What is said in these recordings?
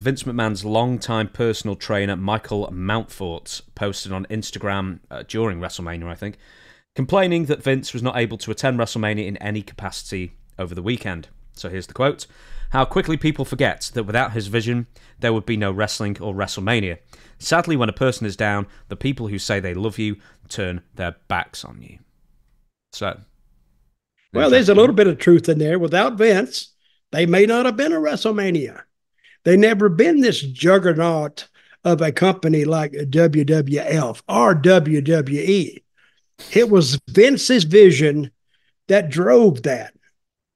Vince McMahon's longtime personal trainer, Michael Mountfort, posted on Instagram during WrestleMania, I think, complaining that Vince was not able to attend WrestleMania in any capacity over the weekend. So here's the quote. How quickly people forget that without his vision, there would be no wrestling or WrestleMania. Sadly, when a person is down, the people who say they love you turn their backs on you. So, well, there's a little bit of truth in there. Without Vince, they may not have been a WrestleMania. They never been this juggernaut of a company like WWF or WWE. It was Vince's vision that drove that.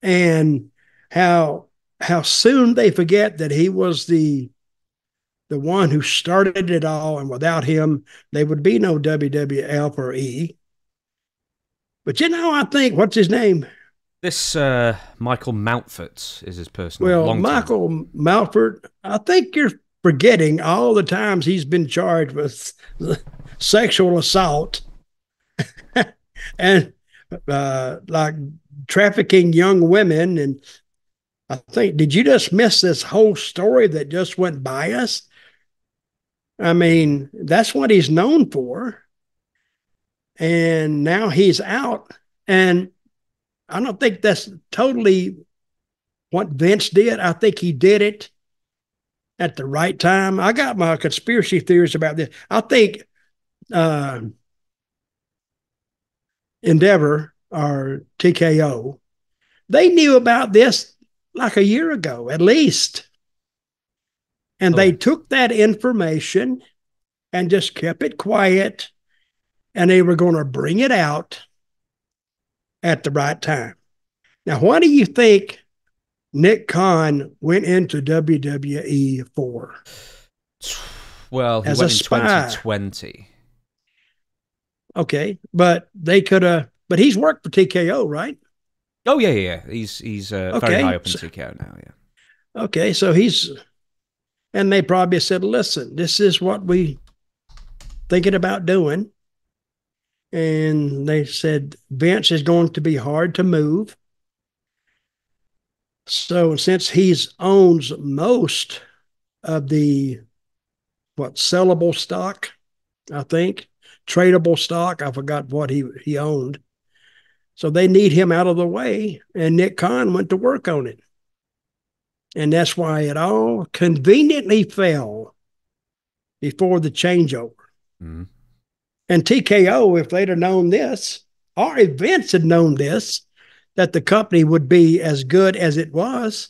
And how soon they forget that he was the one who started it all, and without him, there would be no WWF or E. But I think, what's his name? This Michael Mountfort is his personal. Well, Michael Mountfort, I think you're forgetting all the times he's been charged with sexual assault and like trafficking young women. And I think, did you just miss this whole story that just went by us? I mean, that's what he's known for. And now he's out. And I don't think that's totally what Vince did. I think he did it at the right time. I got my conspiracy theories about this. I think Endeavor or TKO, they knew about this like a year ago, at least. And they took that information and just kept it quiet, and they were going to bring it out at the right time. Now, what do you think Nick Khan went into WWE for? Well, he went in 2020. Okay, but they could have. But he's worked for TKO, right? Oh yeah. He's very high up in TKO now. Yeah. Okay, so and they probably said, "Listen, this is what we thinking about doing." And they said, Vince is going to be hard to move. So since he owns most of the, sellable stock, I think, tradable stock, I forgot what he owned. So they need him out of the way. And Nick Khan went to work on it. And that's why it all conveniently fell before the changeover. Mm-hmm. And TKO, if they'd have known this, or if Vince had known this, that the company would be as good as it was,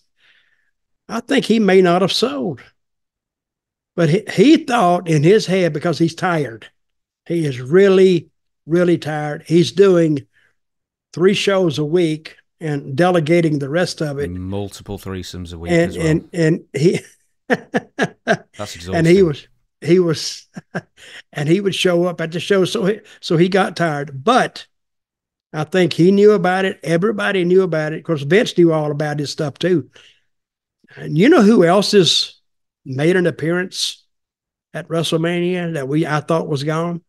I think he may not have sold. But he thought in his head, because he's tired. He is really, really tired. He's doing 3 shows a week and delegating the rest of it. Multiple threesomes a week as well. And he that's exhausting. And he was and he would show up at the show, so he got tired. But I think he knew about it. Everybody knew about it. Of course, Vince knew all about his stuff too. And you know who else has made an appearance at WrestleMania that I thought was gone?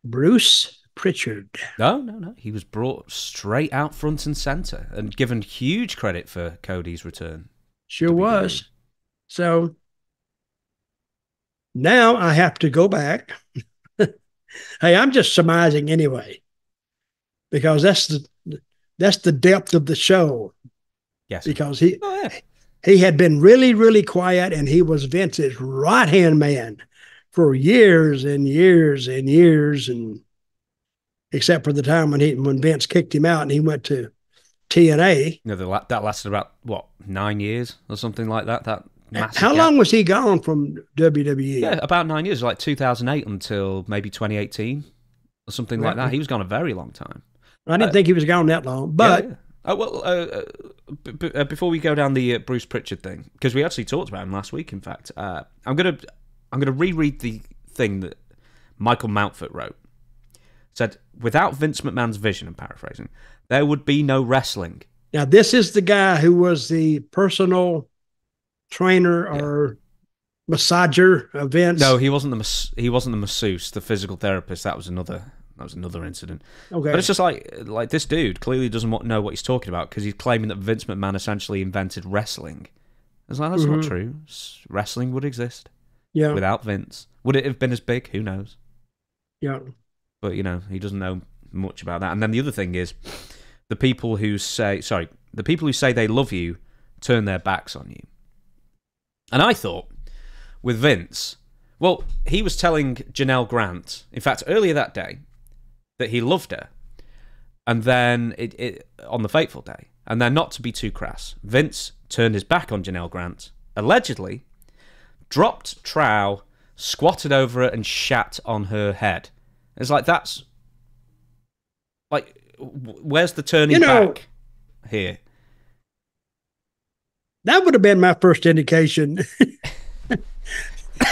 Bruce Pritchard. No. He was brought straight out front and center and given huge credit for Cody's return. Sure was. So now I have to go back. Hey, I'm just surmising anyway, because that's the depth of the show. Yes. Because he had been really, really quiet, and he was Vince's right-hand man for years and years and years, and except for the time when Vince kicked him out and he went to TNA. That lasted about 9 years or something like that. That massive How long was he gone from WWE? Yeah, about 9 years, like 2008 until maybe 2018 or something like that. He was gone a very long time. I didn't think he was gone that long, but before we go down the Bruce Pritchard thing, because we actually talked about him last week. In fact, I'm gonna reread the thing that Michael Mountfort wrote. It said, "Without Vince McMahon's vision," I'm paraphrasing, "there would be no wrestling." Now, this is the guy who was the personal trainer or massager of Vince. No, he wasn't the masseuse, the physical therapist. That was another incident. Okay, but it's just like this dude clearly doesn't know what he's talking about, because he's claiming that Vince McMahon essentially invented wrestling. was like, that's not true. Wrestling would exist without Vince. Would it have been as big? Who knows? Yeah. But, he doesn't know much about that. And then the other thing is, the people who say they love you turn their backs on you. And I thought, with Vince, well, he was telling Janelle Grant, in fact, earlier that day, that he loved her. And then, on the fateful day, and then not to be too crass, Vince turned his back on Janelle Grant, allegedly, dropped trowel, squatted over her, and shat on her head. It's like, that's... Like, where's the turning back here? That would have been my first indication.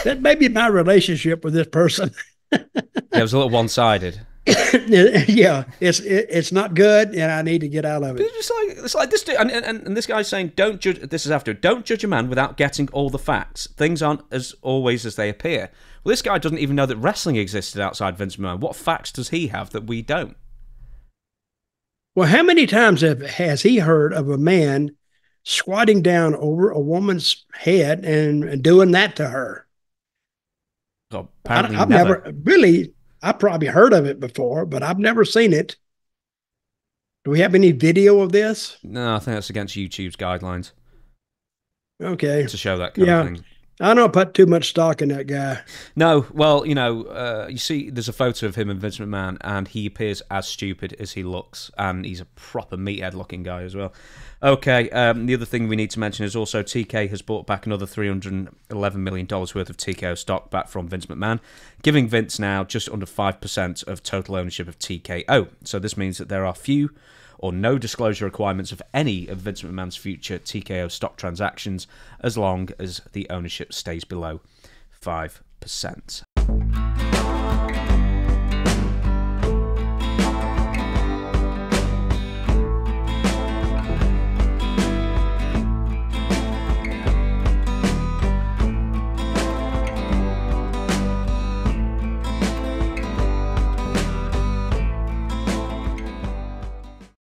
That may be my relationship with this person. It was a little one-sided. Yeah, it's not good, and I need to get out of it. It's like this dude, and this guy's saying, don't judge. This is after. Don't judge a man without getting all the facts. Things aren't as always as they appear. Well, this guy doesn't even know that wrestling existed outside Vince McMahon. What facts does he have that we don't? Well, how many times has he heard of a man squatting down over a woman's head and doing that to her? Well, apparently I've never really. I probably heard of it before, but I've never seen it. Do we have any video of this? No, I think that's against YouTube's guidelines. Okay. To show that kind of thing. I don't put too much stock in that guy. No, well, you see, there's a photo of him and Vince McMahon, and he appears as stupid as he looks, and he's a proper meathead-looking guy as well. Okay, the other thing we need to mention is also TK has bought back another $311 million worth of TKO stock back from Vince McMahon, giving Vince now just under 5% of total ownership of TKO. So this means that there are few or no disclosure requirements of any of Vince McMahon's future TKO stock transactions as long as the ownership stays below 5%.